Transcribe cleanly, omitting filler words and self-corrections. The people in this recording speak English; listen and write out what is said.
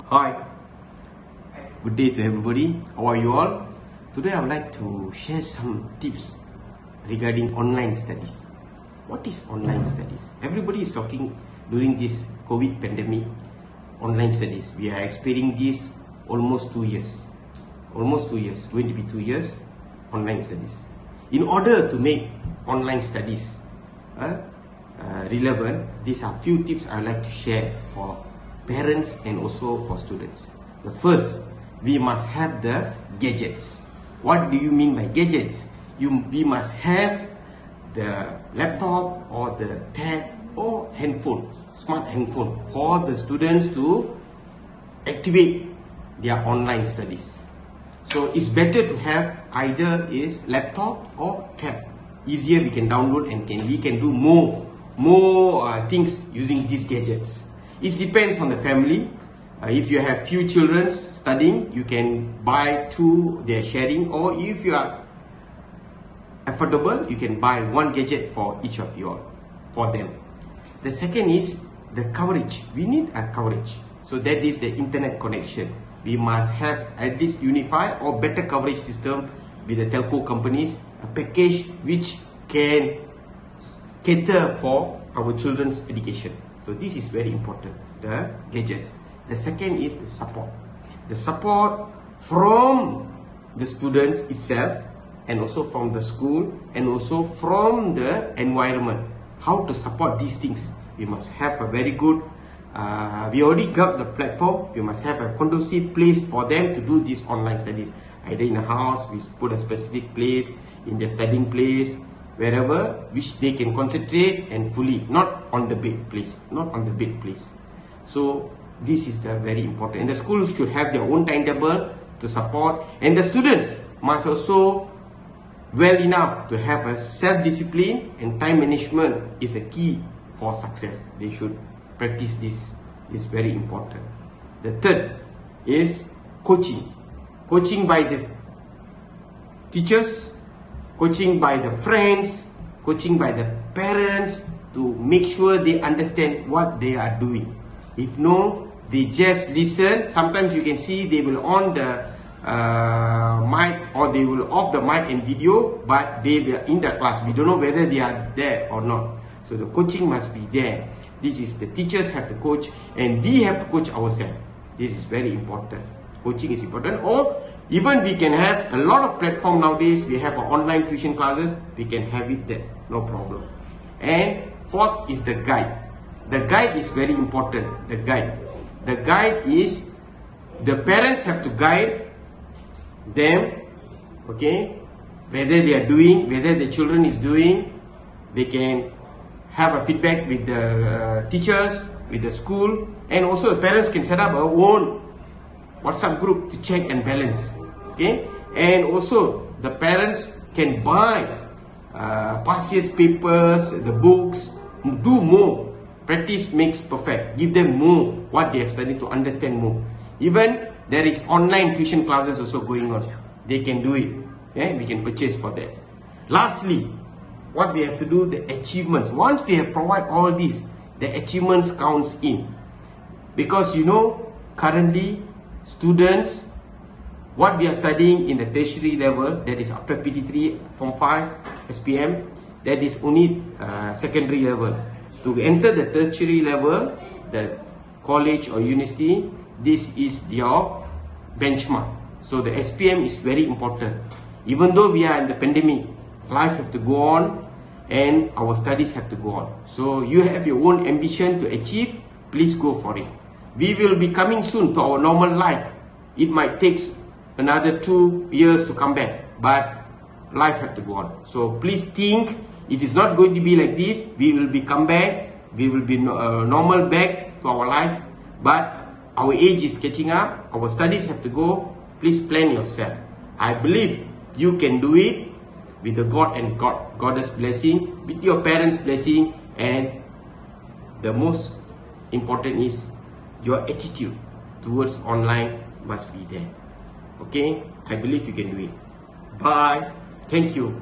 Hi, good day to everybody. How are you all? Today I would like to share some tips regarding online studies. What is online studies? Everybody is talking during this COVID pandemic, online studies. We are experiencing this almost 2 years. Going to be 2 years, online studies. In order to make online studies relevant, these are few tips I would like to share for parents and also for students. The first, we must have the gadgets. What do you mean by gadgets? We must have the laptop or the tab or handphone, smart handphone, for the students to activate their online studies. So it's better to have either is laptop or tab. Easier, we can download and we can do more things using these gadgets. It depends on the family. If you have few children studying, you can buy two, they are sharing, or if you are affordable, you can buy one gadget for each of you all, for them. The second is the coverage. We need a coverage. So that is the internet connection. We must have at least unified or better coverage system with the telco companies, a package which can cater for our children's education. So this is very important, the gadgets. The second is the support. The support from the students itself, and also from the school, and also from the environment. How to support these things? We must have a very good, we already got the platform, we must have a conducive place for them to do these online studies. Either in a house, we put a specific place, in their studying place, wherever, which they can concentrate and fully, not on the bed place, So this is the very important. And the schools should have their own timetable to support, and the students must also well enough to have a self-discipline, and time management is a key for success. They should practice this. Is very important. The third is coaching. Coaching by the teachers, coaching by the friends, coaching by the parents, to make sure they understand what they are doing. If no, they just listen. Sometimes you can see they will on the mic, or they will off the mic and video, but they were in the class. We don't know whether they are there or not. So the coaching must be there. This is the teachers have to coach, and we have to coach ourselves. This is very important. Coaching is important. Or even we can have a lot of platform nowadays. We have online tuition classes. We can have it there, no problem. And fourth is the guide. The guide is very important. The guide is the parents have to guide them, okay, whether they are doing, whether the children is doing. They can have a feedback with the teachers, with the school, and also the parents can set up a own WhatsApp group to check and balance, okay. And also the parents can buy past year's papers, the books, do more. Practice makes perfect. Give them more what they have studied to understand more. Even there is online tuition classes also going on. They can do it. Okay? We can purchase for that. Lastly, what we have to do, the achievements. Once we have provided all this, the achievements counts in. Because you know, currently students, what we are studying in the tertiary level, that is after PT3, Form 5, SPM, that is only secondary level. To enter the tertiary level, the college or university, this is your benchmark. So the SPM is very important. Even though we are in the pandemic, life have to go on, and our studies have to go on. So you have your own ambition to achieve, please go for it. We will be coming soon to our normal life. It might take another 2 years to come back, but life have to go on. So please think, it is not going to be like this. We will be come back, we will be normal back to our life, but our age is catching up, our studies have to go. Please plan yourself. I believe you can do it with the God and Goddess blessing, with your parents' blessing, and the most important is your attitude towards online must be there. Okay, I believe you can do it. Bye. Thank you.